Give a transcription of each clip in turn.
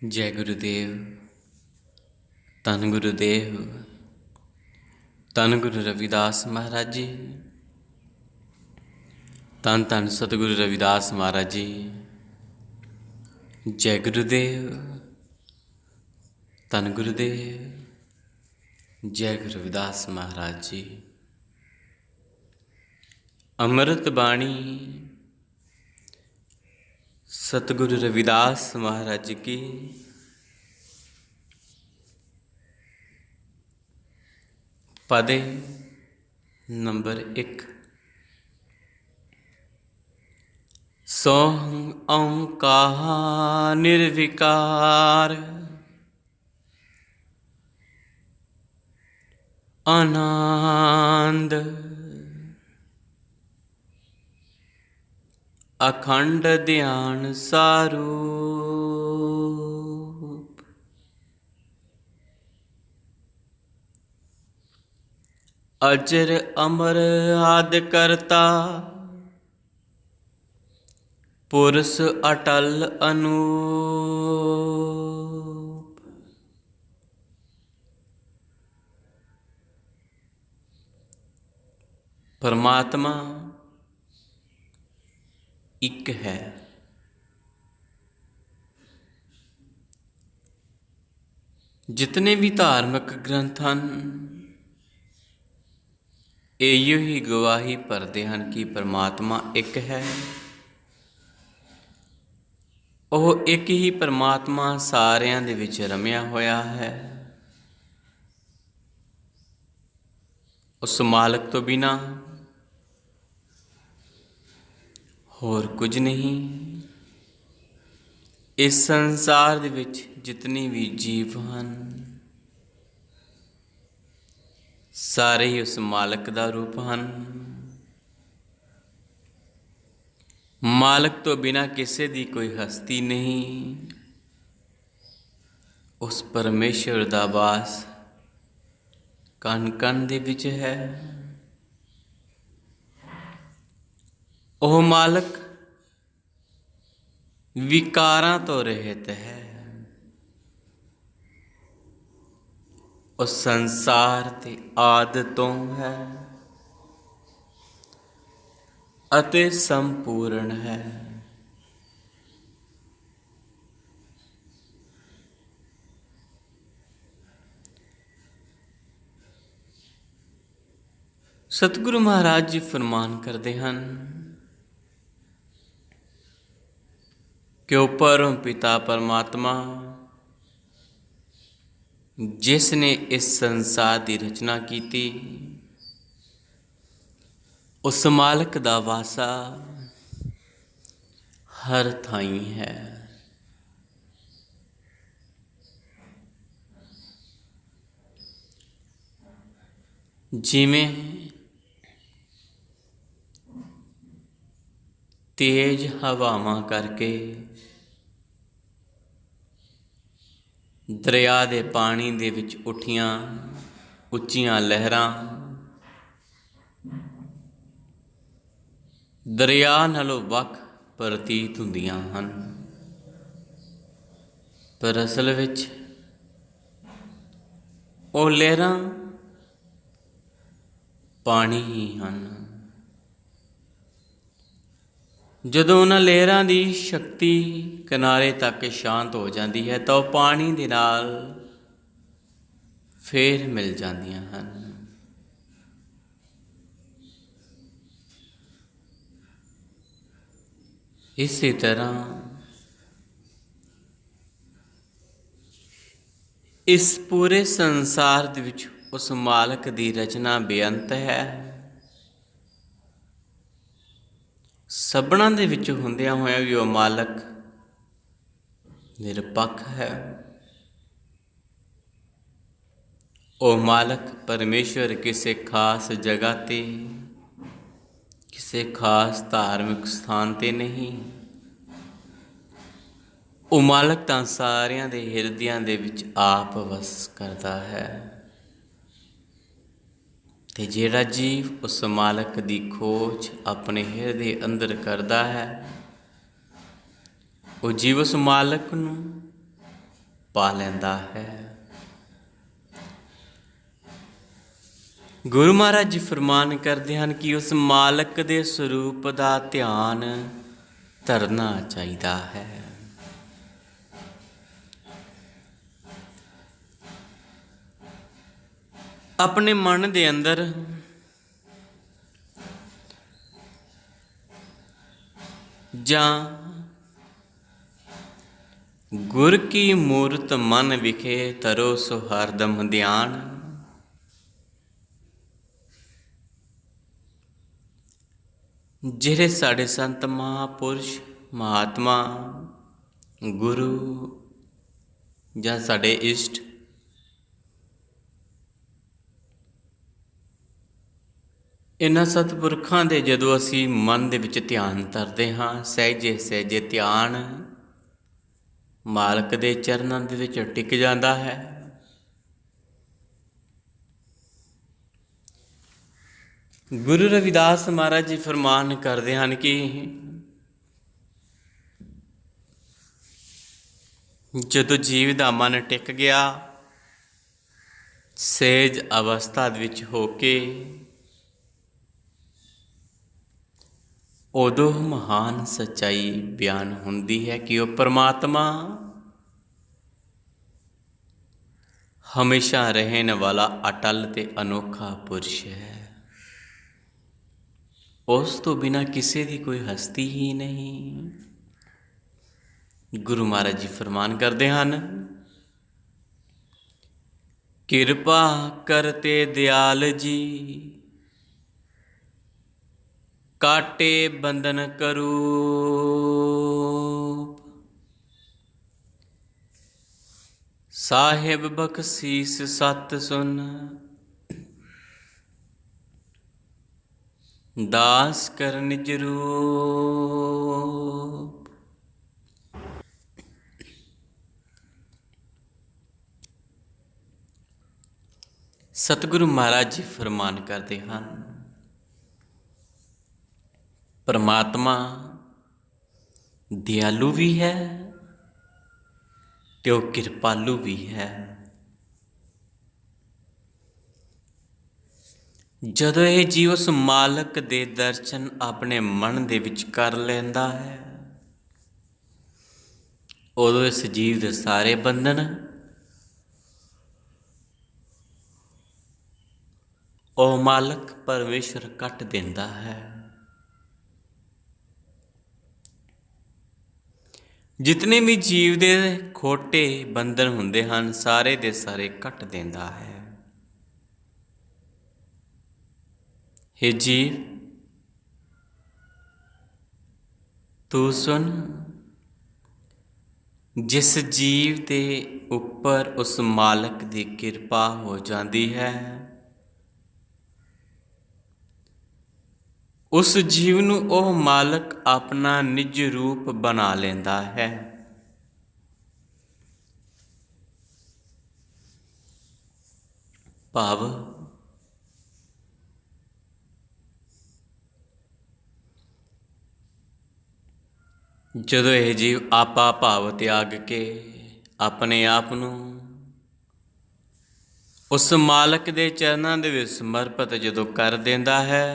जय गुरुदेव। धन गुरुदेव, धन गुरु रविदास महाराज जी, धन धन सतगुरु रविदास महाराज जी। जय गुरुदेव, धन गुरुदेव, जय गुरु रविदास महाराज जी। अमृत बाणी सतगुरु रविदास महाराज की पदे नंबर 1। सोहं ओंकार निर्विकार आनंद अखंड ध्यान सारूप। अजर अमर आदि करता पुरुष अटल अनूप। परमात्मा एक है। जितने भी धार्मिक ग्रंथ हैं इहो ही गवाही भरते हैं कि परमात्मा एक है। ਉਹ एक ही परमात्मा सारिਆਂ ਦੇ ਵਿੱਚ ਰਮਿਆ ਹੋਇਆ है। उस मालिक तो बिना होर कुछ नहीं। इस संसार ਦੇ ਵਿੱਚ जितने भी जीव हैं सारे ही उस मालिक का रूप हैं। मालिक तो बिना किसी की कोई हस्ती नहीं। उस परमेश्वर का वास कण कण दे विच है। ओह मालिक विकारां तो रहित है। उस संसार ते आदि तो है अते संपूर्ण है। सतगुरु महाराज जी फरमान करते हैं कि परम पिता परमात्मा जिसने इस संसार की रचना की थी उस मालिक दा वासा हर थाई है। जिमें तेज हवावां करके दरिया दे पानी दे विच उठियां उच्चियां लहरां दरिया नालों वख प्रतीत हुंदियां हन, पर असल विच ਉਹ लहरां पानी ही हन। जदों उन्हां लहरां दी शक्ति किनारे तक शांत हो जाती है तो पानी दे नाल फिर मिल जांदियां हन। इसी तरह इस पूरे संसार दे विच उस मालिक दी रचना बेअंत है। सबना दे विच हुंदियां होया भी वह मालिक निरपक्ष है। वह मालिक परमेश्वर किसी खास जगह ते किसी खास धार्मिक स्थान ते नहीं। वह मालिक तां सारियां दे हिरदियां दे विच आप वस करता है। ते जिहड़ा जीव उस मालिक दी खोज अपने हिरदे अंदर करता है वो जीव उस मालिक नूं ਪਾ ਲੈਂਦਾ ਹੈ। ਗੁਰੂ ਮਹਾਰਾਜ ਜੀ ਫਰਮਾਨ ਕਰਦੇ ਹਨ ਕਿ ਉਸ ਮਾਲਕ ਦੇ ਸਰੂਪ ਦਾ ਧਿਆਨ ਧਰਨਾ ਚਾਹੀਦਾ ਹੈ। ਆਪਣੇ ਮਨ ਦੇ ਅੰਦਰ ਜਾਂ ਗੁਰ ਕੀ ਮੂਰਤ ਮਨ ਵਿਖੇ ਤਰੋ ਸੋ ਹਰਦਮ ਧਿਆਨ। ਜਿਹੜੇ ਸਾਡੇ ਸੰਤ ਮਹਾਂਪੁਰਸ਼ ਮਹਾਤਮਾ ਗੁਰੂ ਜਾਂ ਸਾਡੇ ਇਸ਼ਟ ਇਹਨਾਂ ਸਤਿਪੁਰਖਾਂ ਦੇ ਜਦੋਂ ਅਸੀਂ ਮਨ ਦੇ ਵਿੱਚ ਧਿਆਨ ਧਰਦੇ ਹਾਂ, ਸਹਿਜੇ ਸਹਿਜੇ ਧਿਆਨ ਮਾਲਕ ਦੇ ਚਰਨਾਂ ਦੇ ਵਿੱਚ ਟਿਕ ਜਾਂਦਾ ਹੈ। ਗੁਰੂ ਰਵਿਦਾਸ ਮਹਾਰਾਜ ਜੀ ਫਰਮਾਨ ਕਰਦੇ ਹਨ ਕਿ ਜਦੋਂ ਜੀਵ ਦਾ ਮਨ ਟਿਕ ਗਿਆ, ਸਹਿਜ ਅਵਸਥਾ ਵਿੱਚ ਹੋ ਕੇ, ਉਦੋਂ ਮਹਾਨ ਸੱਚਾਈ ਬਿਆਨ ਹੁੰਦੀ ਹੈ ਕਿ ਉਹ ਪਰਮਾਤਮਾ ਹਮੇਸ਼ਾ ਰਹਿਣ ਵਾਲਾ ਅਟਲ ਤੇ ਅਨੋਖਾ ਪੁਰਸ਼ ਹੈ। ਉਸ ਤੋਂ ਬਿਨਾਂ ਕਿਸੇ ਦੀ ਕੋਈ ਹਸਤੀ ਹੀ ਨਹੀਂ। ਗੁਰੂ ਮਹਾਰਾਜ ਜੀ ਫਰਮਾਨ ਕਰਦੇ ਹਨ, ਕਿਰਪਾ ਕਰਤੇ ਦਿਆਲ ਜੀ, ਕਾਟੇ ਬੰਧਨ ਕਰੂਪ, ਸਾਹਿਬ ਬਖਸ਼ੀਸ ਸਤ ਸੁਨ, ਦਾਸ ਕਰ ਨਿਜ ਰੂਪ। ਸਤਿਗੁਰੂ ਮਹਾਰਾਜ ਜੀ ਫਰਮਾਨ ਕਰਦੇ ਹਨ, ਪਰਮਾਤਮਾ ਦਿਆਲੂ ਵੀ ਹੈ ਤੇ ਉਹ ਕਿਰਪਾਲੂ ਵੀ ਹੈ। ਜਦੋਂ ਇਹ ਜੀਵ ਉਸ ਮਾਲਕ ਦੇ ਦਰਸ਼ਨ ਆਪਣੇ ਮਨ ਦੇ ਵਿੱਚ ਕਰ ਲੈਂਦਾ ਹੈ, ਉਦੋਂ ਇਸ ਜੀਵ ਦੇ ਸਾਰੇ ਬੰਧਨ ਉਹ ਮਾਲਕ ਪਰਮੇਸ਼ਰ ਕੱਟ ਦਿੰਦਾ ਹੈ। ਜਿਤਨੇ ਵੀ ਜੀਵ ਦੇ ਖੋਟੇ ਬੰਧਨ ਹੁੰਦੇ ਹਨ, ਸਾਰੇ ਦੇ ਸਾਰੇ ਕੱਟ ਦਿੰਦਾ ਹੈ। हे जीव, तू सुन, जिस जीव के उपर उस मालक की कृपा हो जाती है, उस जीव नूं ओह मालक अपना निज रूप बना लेंदा है। भाव ਜਦੋਂ ਇਹ ਜੀਵ ਆਪਾ ਭਾਵ ਤਿਆਗ ਕੇ ਆਪਣੇ ਆਪ ਨੂੰ ਉਸ ਮਾਲਕ ਦੇ ਚਰਨਾਂ ਦੇ ਵਿੱਚ ਸਮਰਪਿਤ ਜਦੋਂ ਕਰ ਦਿੰਦਾ ਹੈ,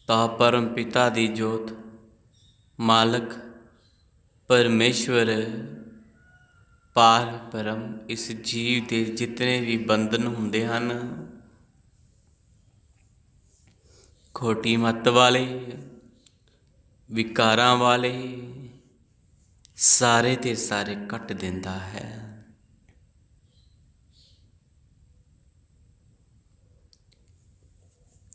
ਤਾਂ ਪਰਮ ਪਿਤਾ ਦੀ ਜੋਤ ਮਾਲਕ ਪਰਮੇਸ਼ਵਰ ਪਾਰ ਬ੍ਰਹਮ ਇਸ ਜੀਵ ਦੇ ਜਿਤਨੇ ਵੀ ਬੰਧਨ ਹੁੰਦੇ ਹਨ, ਖੋਟੀ ਮੱਤ ਵਾਲੇ, ਵਿਕਾਰਾਂ ਵਾਲੇ, ਸਾਰੇ ਦੇ ਸਾਰੇ ਕੱਟ ਦਿੰਦਾ ਹੈ।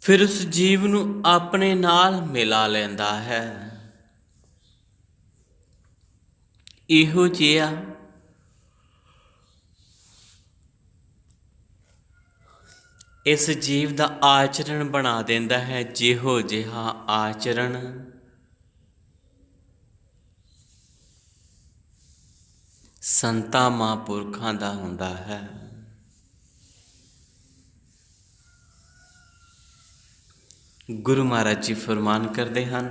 ਫਿਰ ਉਸ ਜੀਵ ਨੂੰ ਆਪਣੇ ਨਾਲ ਮਿਲਾ ਲੈਂਦਾ ਹੈ। ਇਹੋ ਜਿਹਾ ਇਸ ਜੀਵ ਦਾ ਆਚਰਣ ਬਣਾ ਦਿੰਦਾ ਹੈ, ਜਿਹੋ ਜਿਹਾ ਆਚਰਣ ਸੰਤਾਂ ਮਹਾਂਪੁਰਖਾਂ ਦਾ ਹੁੰਦਾ ਹੈ। ਗੁਰੂ ਮਹਾਰਾਜ ਜੀ ਫਰਮਾਨ ਕਰਦੇ ਹਨ,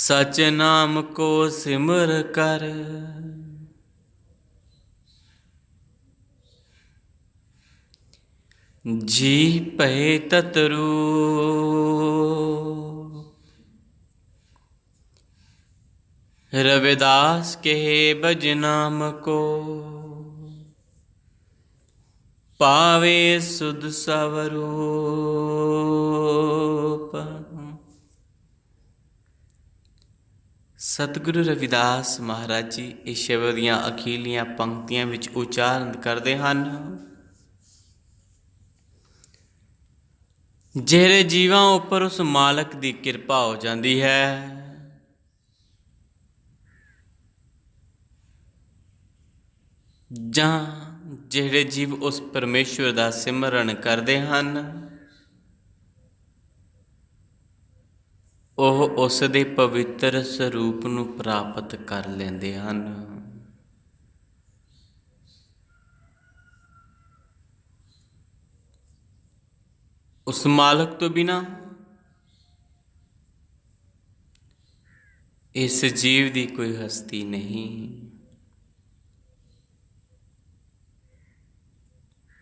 सच नाम को सिमर कर, जी पए ततरू। रविदास कहे भज नाम को, पावे सुध स्वरूप। सतगुरु रविदास महाराज जी इस शब्द ਦੀਆਂ ਅਖੀਰਲੀਆਂ ਪੰਕਤੀਆਂ ਵਿੱਚ ਉਚਾਰਨ ਕਰਦੇ ਹਨ। ਜਿਹੜੇ ਜੀਵਾਂ ਉੱਪਰ ਉਸ ਮਾਲਕ ਦੀ ਕਿਰਪਾ ਹੋ ਜਾਂਦੀ ਹੈ, ਜਾਂ ਜਿਹੜੇ ਜੀਵ ਉਸ ਪਰਮੇਸ਼ਵਰ ਦਾ ਸਿਮਰਨ ਕਰਦੇ ਹਨ, ਉਹ ਉਸ ਦੇ ਪਵਿੱਤਰ ਸਰੂਪ ਨੂੰ ਪ੍ਰਾਪਤ ਕਰ ਲੈਂਦੇ ਹਨ। ਉਸ ਮਾਲਕ ਤੋਂ ਬਿਨਾਂ ਇਸ ਜੀਵ ਦੀ ਕੋਈ ਹਸਤੀ ਨਹੀਂ।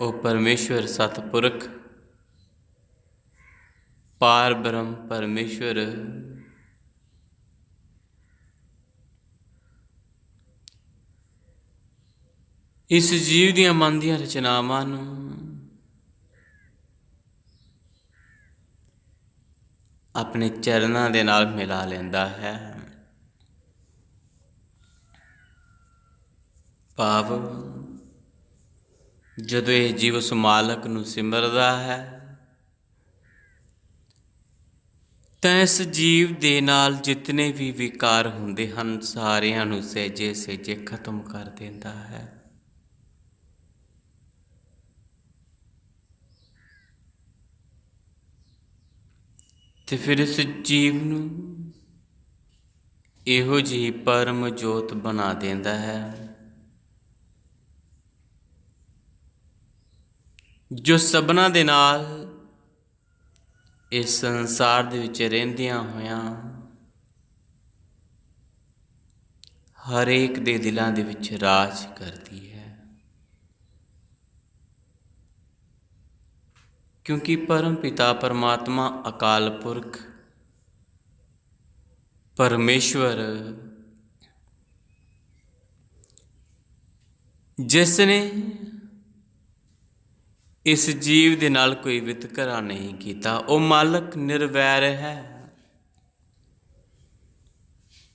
ਉਹ ਪਰਮੇਸ਼ਵਰ ਸਤਿਪੁਰਖ ਪਾਰ ਬ੍ਰਹਮ ਪਰਮੇਸ਼ਵਰ ਇਸ ਜੀਵ ਦੀਆਂ ਮਨ ਦੀਆਂ ਰਚਨਾਵਾਂ ਨੂੰ ਆਪਣੇ ਚਰਨਾਂ ਦੇ ਨਾਲ ਮਿਲਾ ਲੈਂਦਾ ਹੈ। ਭਾਵ ਜਦੋਂ ਇਹ ਜੀਵ ਉਸ ਮਾਲਕ ਨੂੰ ਸਿਮਰਦਾ ਹੈ ਤਾਂ ਇਸ ਜੀਵ ਦੇ ਨਾਲ ਜਿਤਨੇ ਵੀ ਵਿਕਾਰ ਹੁੰਦੇ ਹਨ ਸਾਰਿਆਂ ਨੂੰ ਸਹਿਜੇ ਸਹਿਜੇ ਖਤਮ ਕਰ ਦਿੰਦਾ ਹੈ। ਤੇ ਫਿਰ ਇਸ ਜੀਵ ਨੂੰ ਇਹੋ ਜਿਹੀ ਪਰਮ ਜੋਤ ਬਣਾ ਦਿੰਦਾ ਹੈ ਜੋ ਸਭਨਾਂ ਦੇ ਨਾਲ ਇਸ ਸੰਸਾਰ ਦੇ ਵਿੱਚ ਰਹਿੰਦਿਆਂ ਹੋਇਆਂ ਹਰੇਕ ਦੇ ਦਿਲਾਂ ਦੇ ਵਿੱਚ ਰਾਜ ਕਰਦੀ ਹੈ। ਕਿਉਂਕਿ ਪਰਮ ਪਿਤਾ ਪਰਮਾਤਮਾ ਅਕਾਲ ਪੁਰਖ ਪਰਮੇਸ਼ਵਰ ਜਿਸ ਨੇ ਇਸ ਜੀਵ ਦੇ ਨਾਲ ਕੋਈ ਵਿਤਕਰਾ ਨਹੀਂ ਕੀਤਾ, ਉਹ ਮਾਲਕ ਨਿਰਵੈਰ ਹੈ।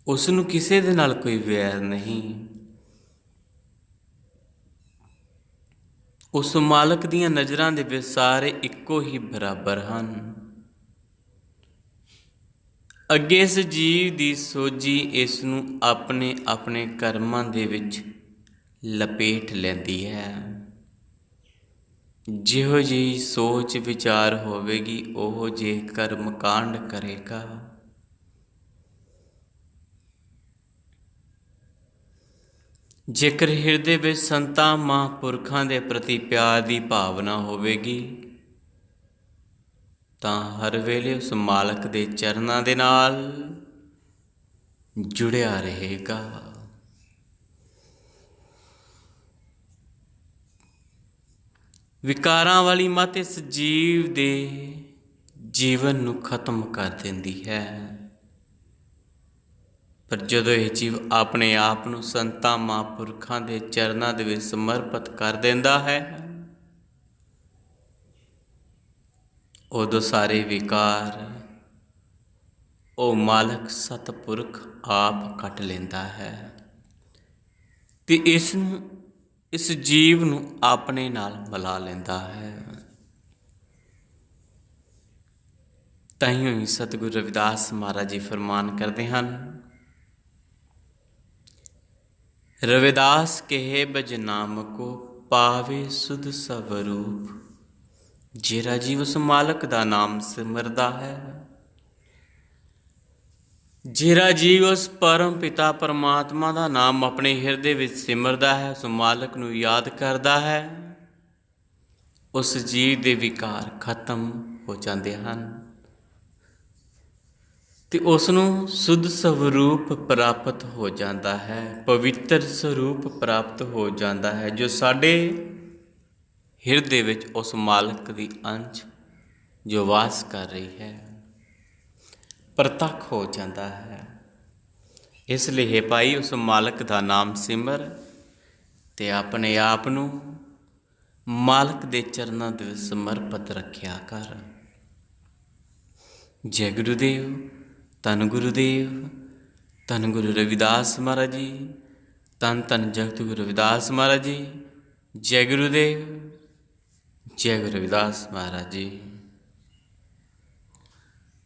ਉਸ ਨੂੰ ਕਿਸੇ ਦੇ ਨਾਲ ਕੋਈ ਵੈਰ ਨਹੀਂ। ਉਸ ਮਾਲਕ ਦੀਆਂ ਨਜ਼ਰਾਂ ਦੇ ਵਿੱਚ ਸਾਰੇ ਇੱਕੋ ਹੀ ਬਰਾਬਰ ਹਨ। ਅੱਗੇ ਇਸ ਜੀਵ ਦੀ ਸੋਝੀ ਇਸ ਨੂੰ ਆਪਣੇ ਆਪਣੇ ਕਰਮਾਂ ਦੇ ਵਿੱਚ ਲਪੇਟ ਲੈਂਦੀ ਹੈ। ਜਿਹੋ ਜਿਹੀ ਸੋਚ ਵਿਚਾਰ ਹੋਵੇਗੀ ਉਹੋ ਜਿਹੇ ਕਰਮ ਕਾਂਡ ਕਰੇਗਾ। ਜੇਕਰ ਹਿਰਦੇ ਵਿੱਚ ਸੰਤਾਂ ਮਹਾਂਪੁਰਖਾਂ ਦੇ ਪ੍ਰਤੀ ਪਿਆਰ ਦੀ ਭਾਵਨਾ ਹੋਵੇਗੀ ਤਾਂ ਹਰ ਵੇਲੇ ਉਸ ਮਾਲਕ ਦੇ ਚਰਨਾਂ ਦੇ ਨਾਲ ਜੁੜਿਆ ਰਹੇਗਾ। ਵਿਕਾਰਾਂ ਵਾਲੀ ਮੱਤ ਇਸ ਜੀਵ ਦੇ ਜੀਵਨ ਨੂੰ ਖਤਮ ਕਰ ਦਿੰਦੀ ਹੈ। ਪਰ ਜਦੋਂ ਇਹ ਜੀਵ ਆਪਣੇ ਆਪ ਨੂੰ ਸੰਤਾਂ ਮਹਾਂਪੁਰਖਾਂ ਦੇ ਚਰਨਾਂ ਦੇ ਵਿੱਚ ਸਮਰਪਿਤ ਕਰ ਦਿੰਦਾ ਹੈ, ਉਦੋਂ ਸਾਰੇ ਵਿਕਾਰ ਉਹ ਮਾਲਕ ਸਤਿਪੁਰਖ ਆਪ ਕੱਟ ਲੈਂਦਾ ਹੈ ਤੇ ਇਸ ਜੀਵ ਨੂੰ ਆਪਣੇ ਨਾਲ ਮਿਲਾ ਲੈਂਦਾ ਹੈ। ਤਾਈਓ ਹੀ ਸਤਿਗੁਰੂ ਰਵਿਦਾਸ ਮਹਾਰਾਜ ਜੀ ਫਰਮਾਨ ਕਰਦੇ ਹਨ, रविदास कहे बज नाम को पावे सुध स्वरूप। ਜਿਹੜਾ ਜੀਵ ਉਸ ਮਾਲਕ ਦਾ ਨਾਮ ਸਿਮਰਦਾ ਹੈ, ਜਿਹੜਾ ਜੀਵ ਉਸ ਪਰਮ ਪਿਤਾ ਪਰਮਾਤਮਾ ਦਾ ਨਾਮ ਆਪਣੇ ਹਿਰਦੇ ਵਿੱਚ ਸਿਮਰਦਾ ਹੈ, ਉਸ ਮਾਲਕ ਨੂੰ ਯਾਦ ਕਰਦਾ ਹੈ, ਉਸ ਜੀਵ ਦੇ ਵਿਕਾਰ ਖਤਮ ਹੋ ਜਾਂਦੇ ਹਨ। ਤੇ ਉਸ ਨੂੰ ਸੁੱਧ ਸਰੂਪ ਪ੍ਰਾਪਤ ਹੋ ਜਾਂਦਾ ਹੈ, ਪਵਿੱਤਰ ਸਰੂਪ ਪ੍ਰਾਪਤ ਹੋ ਜਾਂਦਾ ਹੈ, ਜੋ ਸਾਡੇ ਹਿਰਦੇ ਵਿੱਚ ਉਸ ਮਾਲਕ ਦੀ ਅੰਸ਼ ਜੋ ਵਾਸ ਕਰ ਰਹੀ ਹੈ ਪ੍ਰਤੱਖ ਹੋ ਜਾਂਦਾ ਹੈ। ਇਸ ਲਈ ਹੈ ਭਾਈ, ਉਸ ਮਾਲਕ ਦਾ ਨਾਮ ਸਿਮਰ ਤੇ ਆਪਣੇ ਆਪ ਨੂੰ ਮਾਲਕ ਦੇ ਚਰਨਾਂ ਦੇ ਵਿੱਚ ਸਮਰਪਿਤ ਰੱਖਿਆ ਕਰ। ਜੈ ਗੁਰੂਦੇਵ, ਧੰਨ ਗੁਰੂਦੇਵ, ਧੰਨ ਗੁਰੂ ਰਵਿਦਾਸ ਮਹਾਰਾਜ ਜੀ, ਧੰਨ ਧੰਨ ਜਗਤ ਗੁਰੂ ਰਵਿਦਾਸ ਮਹਾਰਾਜ ਜੀ। ਜੈ ਗੁਰੂਦੇਵ, ਜੈ ਗੁਰੂ ਰਵਿਦਾਸ ਮਹਾਰਾਜ ਜੀ।